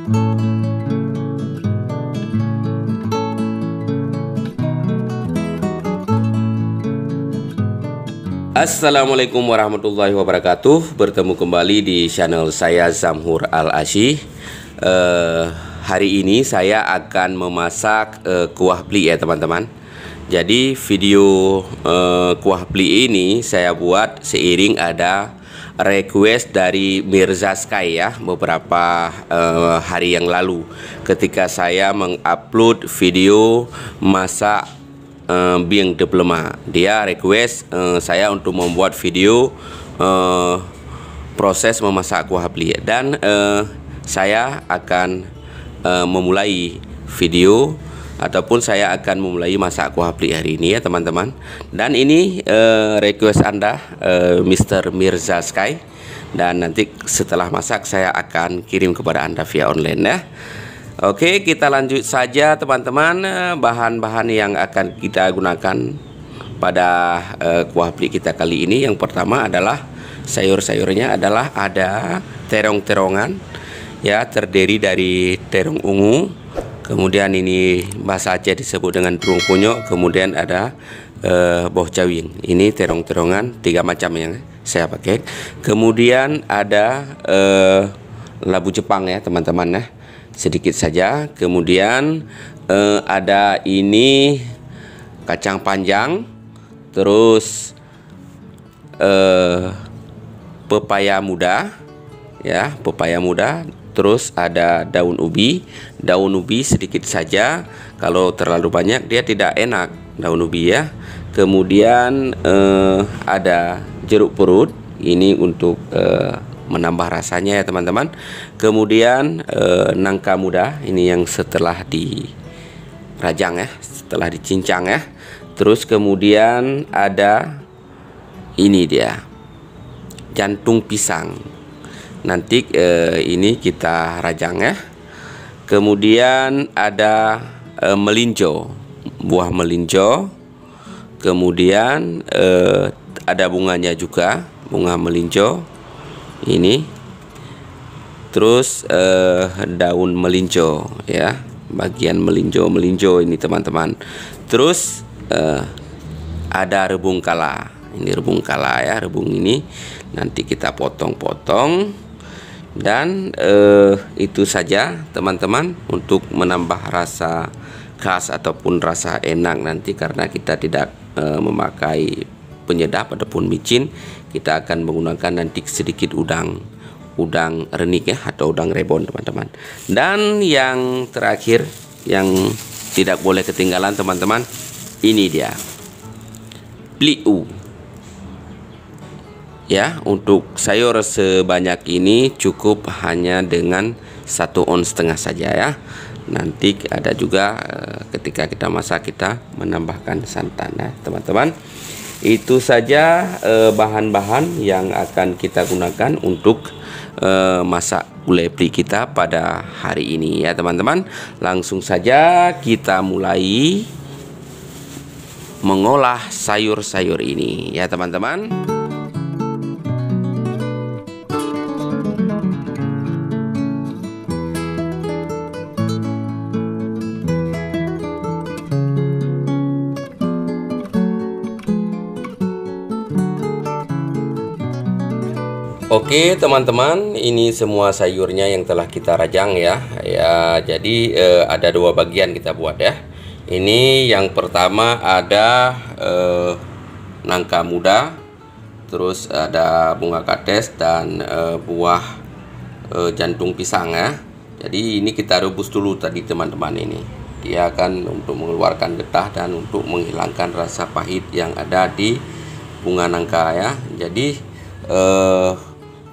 Assalamualaikum warahmatullahi wabarakatuh. Bertemu kembali di channel saya Zamhur Al-Asy. Hari ini saya akan memasak kuah pli ya teman-teman. Jadi video kuah pli ini saya buat seiring ada request dari Mirza Sky ya, beberapa hari yang lalu ketika saya mengupload video masak Bieng de Plema. Dia request saya untuk membuat video proses memasak kuah pli, dan saya akan memulai video ataupun saya akan memulai masak kuah pli hari ini ya teman-teman. Dan ini request Anda Mr. Mirza Sky, dan nanti setelah masak saya akan kirim kepada Anda via online ya. Oke, kita lanjut saja teman-teman. Bahan-bahan yang akan kita gunakan pada kuah pli kita kali ini, yang pertama adalah sayur-sayurnya adalah ada terong-terongan ya, terdiri dari terong ungu, kemudian ini bahasa Aceh disebut dengan terong punyok, kemudian ada boh cawing. Ini terong-terongan 3 macam yang saya pakai. Kemudian ada labu Jepang ya teman-teman ya, sedikit saja. Kemudian ada ini kacang panjang, terus pepaya muda ya, pepaya muda, terus ada daun ubi sedikit saja. Kalau terlalu banyak dia tidak enak daun ubi ya. Kemudian ada jeruk purut, ini untuk menambah rasanya ya teman-teman. Kemudian nangka muda, ini yang setelah dirajang ya, setelah dicincang ya. Terus kemudian ada ini dia jantung pisang, nanti ini kita rajang ya. Kemudian ada melinjo, buah melinjo. Kemudian ada bunganya juga, bunga melinjo ini. Terus daun melinjo ya, bagian melinjo ini teman-teman. Terus ada rebung kala, ini rebung kala ya. Rebung ini nanti kita potong-potong, dan itu saja teman-teman untuk menambah rasa khas ataupun rasa enak nanti, karena kita tidak memakai penyedap ataupun micin. Kita akan menggunakan nanti sedikit udang renik ya, atau udang rebon teman-teman. Dan yang terakhir yang tidak boleh ketinggalan teman-teman, ini dia pliu ya. Untuk sayur sebanyak ini cukup hanya dengan 1,5 ons saja ya. Nanti ada juga ketika kita masak kita menambahkan santan ya teman-teman. Itu saja bahan-bahan yang akan kita gunakan untuk masak gulai pli kita pada hari ini ya teman-teman. Langsung saja kita mulai mengolah sayur-sayur ini ya teman-teman. Oke teman-teman, ini semua sayurnya yang telah kita rajang ya. Jadi ada 2 bagian kita buat ya. Ini yang pertama ada nangka muda, terus ada bunga kates, dan buah jantung pisang ya. Jadi ini kita rebus dulu tadi teman-teman. Ini dia akan untuk mengeluarkan getah dan untuk menghilangkan rasa pahit yang ada di bunga nangka ya. Jadi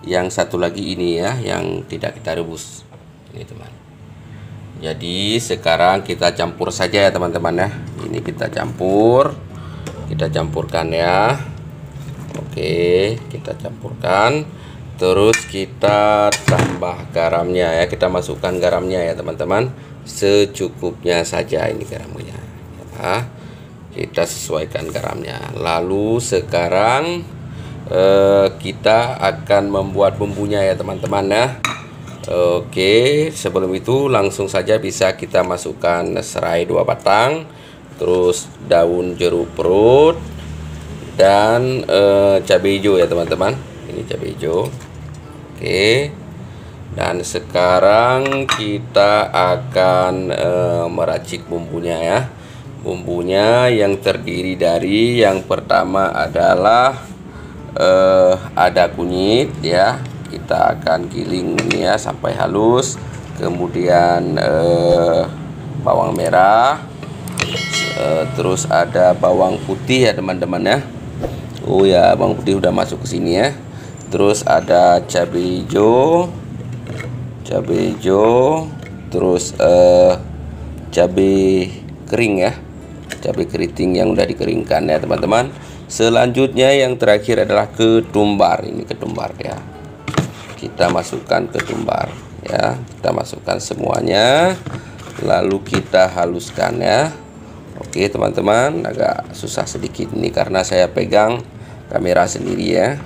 yang satu lagi ini ya, yang tidak kita rebus ini teman. Jadi sekarang kita campur saja ya teman-teman ya. Ini kita campurkan ya. Oke, kita campurkan. Terus kita tambah garamnya ya. Kita masukkan garamnya ya teman-teman, secukupnya saja ini garamnya ya. Kita sesuaikan garamnya. Lalu sekarang kita akan membuat bumbunya ya teman-teman ya. Oke, sebelum itu langsung saja bisa kita masukkan serai 2 batang, terus daun jeruk perut, dan cabai hijau ya teman-teman. Ini cabai hijau. Oke, dan sekarang kita akan meracik bumbunya ya. Bumbunya yang terdiri dari, yang pertama adalah ada kunyit ya. Kita akan giling ini ya sampai halus. Kemudian bawang merah, terus ada bawang putih ya teman-teman ya. Oh ya, bawang putih udah masuk ke sini ya. Terus ada cabai hijau, terus cabai kering ya, cabai keriting yang udah dikeringkan ya teman-teman. Selanjutnya yang terakhir adalah ketumbar. Ini ketumbar ya. Kita masukkan ketumbar ya, kita masukkan semuanya, lalu kita haluskan ya. Oke teman-teman, agak susah sedikit ini karena saya pegang kamera sendiri ya.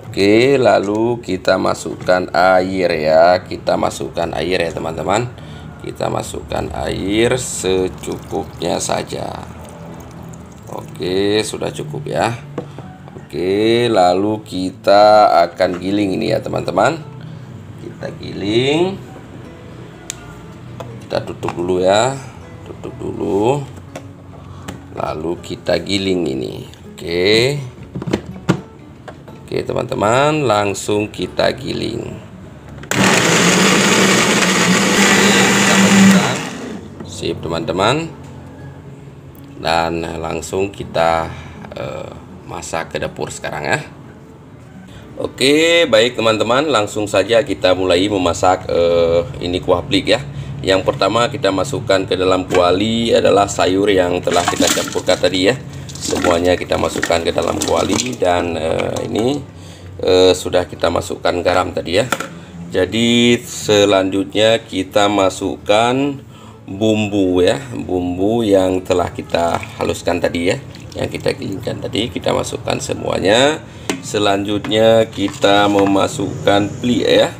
Oke, lalu kita masukkan air ya. Kita masukkan air ya teman-teman. Kita masukkan air secukupnya saja. Oke, sudah cukup ya. Oke, lalu kita akan giling ini ya teman-teman. Kita giling. Kita tutup dulu ya. Tutup dulu. Lalu kita giling ini. Oke. Oke teman-teman, langsung kita giling. Oke, kita masukkan. Sip teman-teman. Dan langsung kita masak ke dapur sekarang ya. Oke, baik teman-teman, langsung saja kita mulai memasak ini kuah plik ya. Yang pertama kita masukkan ke dalam kuali adalah sayur yang telah kita campurkan tadi ya. Semuanya kita masukkan ke dalam kuali, dan ini sudah kita masukkan garam tadi ya. Jadi selanjutnya kita masukkan bumbu ya, bumbu yang telah kita haluskan tadi ya, yang kita gilingkan tadi, kita masukkan semuanya. Selanjutnya kita memasukkan pli ya,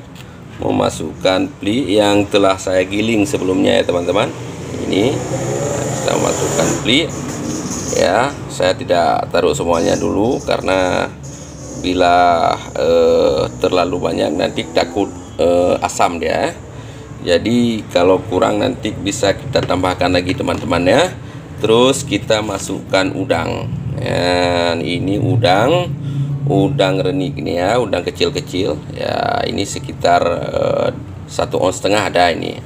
memasukkan pli yang telah saya giling sebelumnya ya teman-teman. Ini kita masukkan pli ya. Saya tidak taruh semuanya dulu karena bila terlalu banyak nanti takut asam dia. Jadi kalau kurang nanti bisa kita tambahkan lagi teman-teman ya. Terus kita masukkan udang. Dan ini udang renik ini ya, udang kecil-kecil ya. Ini sekitar 1,5 ons ada ini.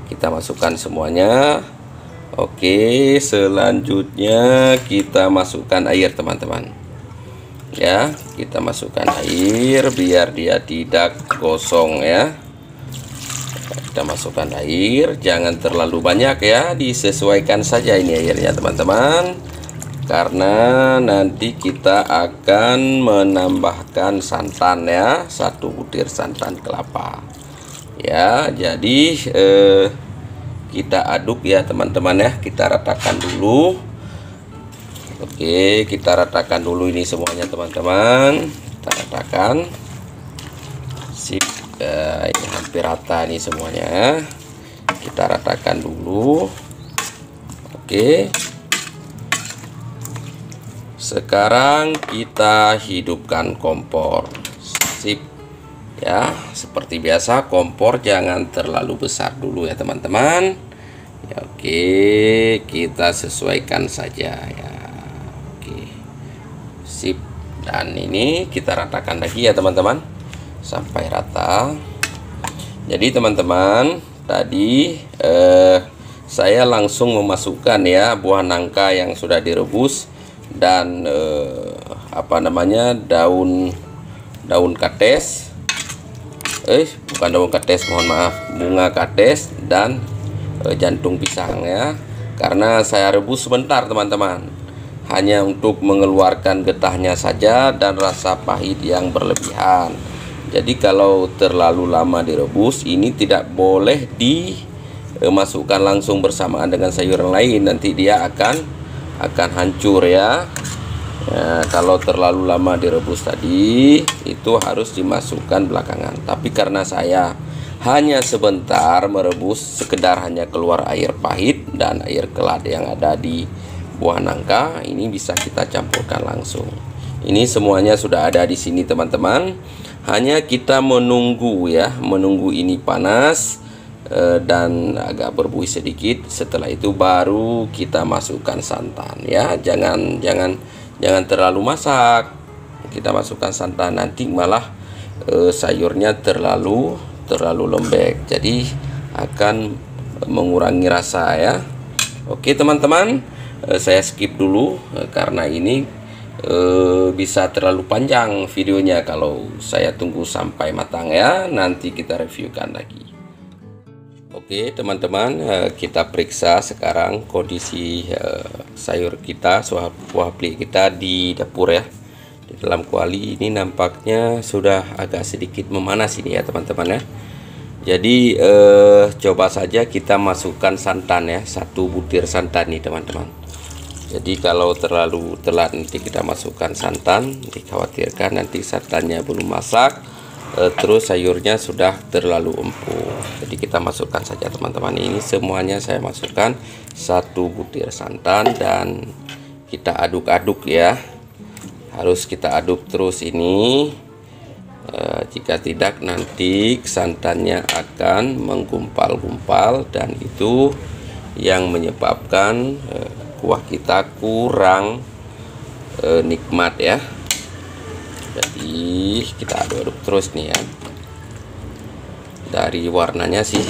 Kita masukkan semuanya. Oke, selanjutnya kita masukkan air teman-teman. Ya, kita masukkan air biar dia tidak gosong ya. Kita masukkan air, jangan terlalu banyak ya, disesuaikan saja ini airnya teman-teman, karena nanti kita akan menambahkan santan ya, 1 butir santan kelapa ya. Jadi kita aduk ya teman-teman ya, kita ratakan dulu. Oke, kita ratakan dulu ini semuanya teman-teman, kita ratakan. Sip. Ini hampir rata nih semuanya, kita ratakan dulu. Oke, sekarang kita hidupkan kompor. Sip ya, seperti biasa kompor jangan terlalu besar dulu ya teman-teman ya. Oke, kita sesuaikan saja ya. Oke, sip. Dan ini kita ratakan lagi ya teman-teman sampai rata. Jadi teman-teman, tadi saya langsung memasukkan ya buah nangka yang sudah direbus dan apa namanya, daun kates, bukan daun kates, mohon maaf, bunga kates dan jantung pisang ya. Karena saya rebus sebentar teman-teman, hanya untuk mengeluarkan getahnya saja dan rasa pahit yang berlebihan. Jadi kalau terlalu lama direbus, ini tidak boleh dimasukkan langsung bersamaan dengan sayuran lain, nanti dia akan hancur ya. Kalau terlalu lama direbus tadi itu harus dimasukkan belakangan. Tapi karena saya hanya sebentar merebus, sekedar hanya keluar air pahit dan air kelat yang ada di buah nangka. Ini bisa kita campurkan langsung. Ini semuanya sudah ada di sini teman-teman. Hanya kita menunggu ya, menunggu ini panas dan agak berbuih sedikit. Setelah itu baru kita masukkan santan ya. Jangan terlalu masak. Kita masukkan santan, nanti malah sayurnya terlalu lembek, jadi akan mengurangi rasa ya. Oke teman-teman, saya skip dulu karena ini bisa terlalu panjang videonya kalau saya tunggu sampai matang ya. Nanti kita reviewkan lagi. Oke teman-teman, kita periksa sekarang kondisi sayur kita, kuah plik kita di dapur ya. Di dalam kuali ini nampaknya sudah agak sedikit memanas ini ya teman-teman ya. Jadi coba saja kita masukkan santan ya, 1 butir santan nih teman-teman. Jadi kalau terlalu telat nanti kita masukkan santan, dikhawatirkan nanti santannya belum masak, terus sayurnya sudah terlalu empuk. Jadi kita masukkan saja teman-teman. Ini semuanya saya masukkan 1 butir santan dan kita aduk-aduk ya. Harus kita aduk terus ini, jika tidak nanti santannya akan menggumpal-gumpal dan itu yang menyebabkan kuah kita kurang nikmat ya. Jadi kita aduk-aduk terus nih ya. Dari warnanya sih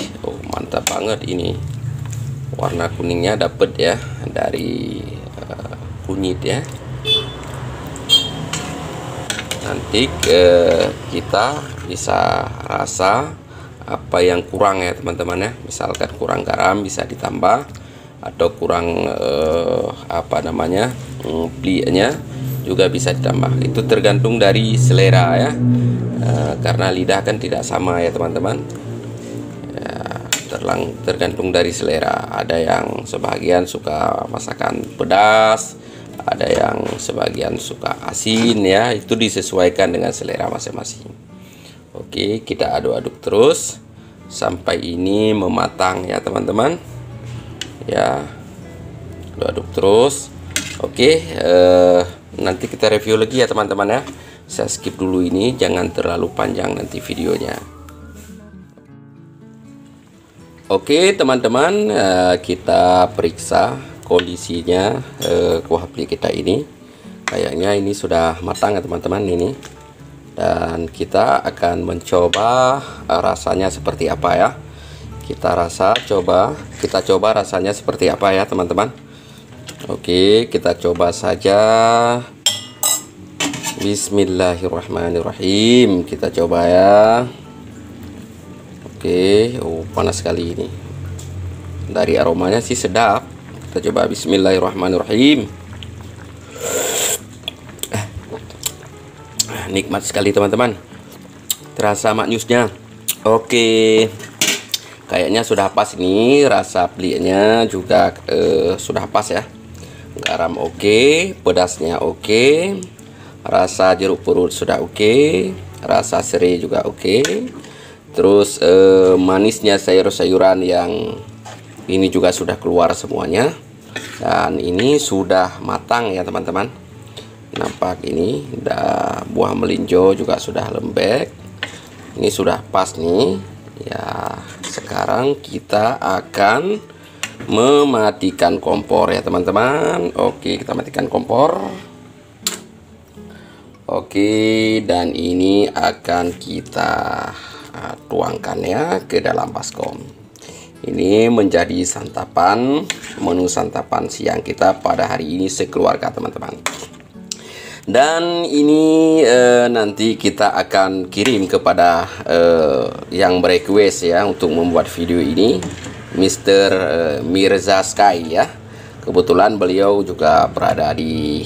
mantap banget ini, warna kuningnya dapet ya dari kunyit ya. Nanti kita bisa rasa apa yang kurang ya teman-teman ya. Misalkan kurang garam bisa ditambah, atau kurang pliknya juga bisa ditambah. Itu tergantung dari selera ya, karena lidah kan tidak sama ya teman-teman ya, tergantung dari selera. Ada yang sebagian suka masakan pedas, ada yang sebagian suka asin ya, itu disesuaikan dengan selera masing-masing. Oke, kita aduk-aduk terus sampai ini mematang ya teman-teman ya. Aduk-aduk terus. Oke, nanti kita review lagi ya teman-teman ya. Saya skip dulu ini, jangan terlalu panjang nanti videonya. Oke teman-teman, kita periksa kondisinya kuah plik kita ini. Kayaknya ini sudah matang ya teman-teman ini. Dan kita akan mencoba rasanya seperti apa ya. Kita coba rasanya seperti apa ya teman-teman. Oke, kita coba saja. Bismillahirrahmanirrahim. Kita coba ya. Oke, panas sekali ini. Dari aromanya sih sedap. Kita coba bismillahirrahmanirrahim. Nikmat sekali teman-teman. Terasa maknyusnya. Oke. Kayaknya sudah pas ini, rasa pliknya juga sudah pas ya. Garam oke, pedasnya oke. Rasa jeruk purut sudah oke. Rasa serai juga oke. Terus manisnya sayur-sayuran yang ini juga sudah keluar semuanya. Dan ini sudah matang ya teman-teman. Nampak ini buah melinjo juga sudah lembek. Ini sudah pas nih ya. Sekarang kita akan mematikan kompor ya teman-teman. Oke, kita matikan kompor. Oke, dan ini akan kita tuangkan ya ke dalam baskom. Ini menjadi santapan, menu santapan siang kita pada hari ini sekeluarga teman-teman. Dan ini nanti kita akan kirim kepada yang berequest ya untuk membuat video ini, Mr. Mirza Sky ya. Kebetulan beliau juga berada di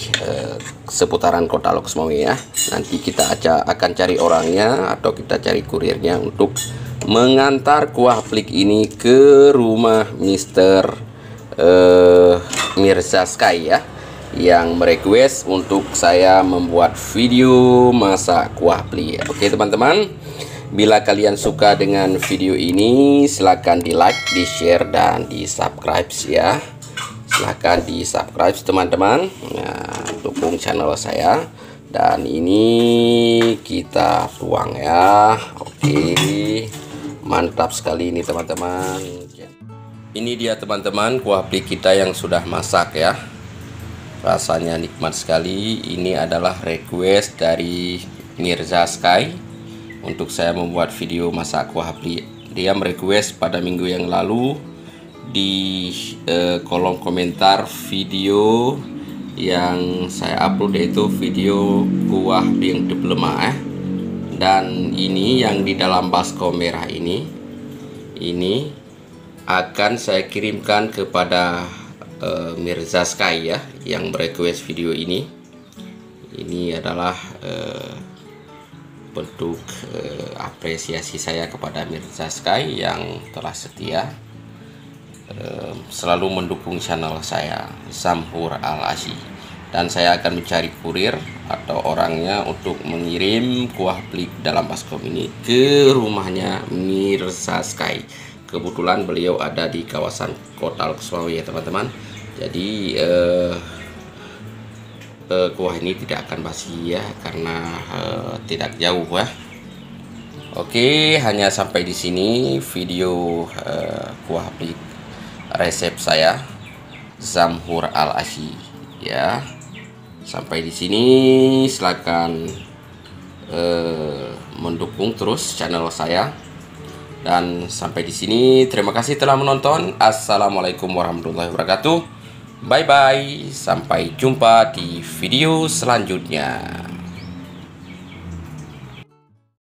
seputaran kota Loksmawe ya. Nanti kita akan cari orangnya atau kita cari kurirnya untuk mengantar kuah plik ini ke rumah Mr. Mirza Sky ya, yang merequest untuk saya membuat video masak kuah plik. Oke teman-teman, Bila kalian suka dengan video ini, silahkan di like, di share, dan di subscribe ya. Silahkan di subscribe teman-teman. Nah, dukung channel saya. Dan ini kita tuang ya. Oke, mantap sekali ini teman-teman. Ini dia teman-teman kuah plik kita yang sudah masak ya. Rasanya nikmat sekali. Ini adalah request dari Mirza Sky untuk saya membuat video masak kuah plik. Dia merequest pada minggu yang lalu di kolom komentar video yang saya upload, yaitu video kuah plik yang dibelema Dan ini yang di dalam baskom merah ini akan saya kirimkan kepada Mirza Sky ya, yang request video ini. Ini adalah bentuk apresiasi saya kepada Mirza Sky yang telah setia selalu mendukung channel saya, Zamhur Al-Asy. Dan saya akan mencari kurir atau orangnya untuk mengirim kuah plik dalam baskom ini ke rumahnya Mirza Sky. Kebetulan beliau ada di kawasan Kota Luksumawi ya teman-teman. Jadi kuah ini tidak akan basi ya, karena tidak jauh ya. Oke, hanya sampai di sini video kuah plik resep saya, Zamhur Al-Asy ya. Sampai di sini, silakan mendukung terus channel saya. Dan sampai di sini, terima kasih telah menonton. Assalamualaikum warahmatullahi wabarakatuh. Bye bye, sampai jumpa di video selanjutnya.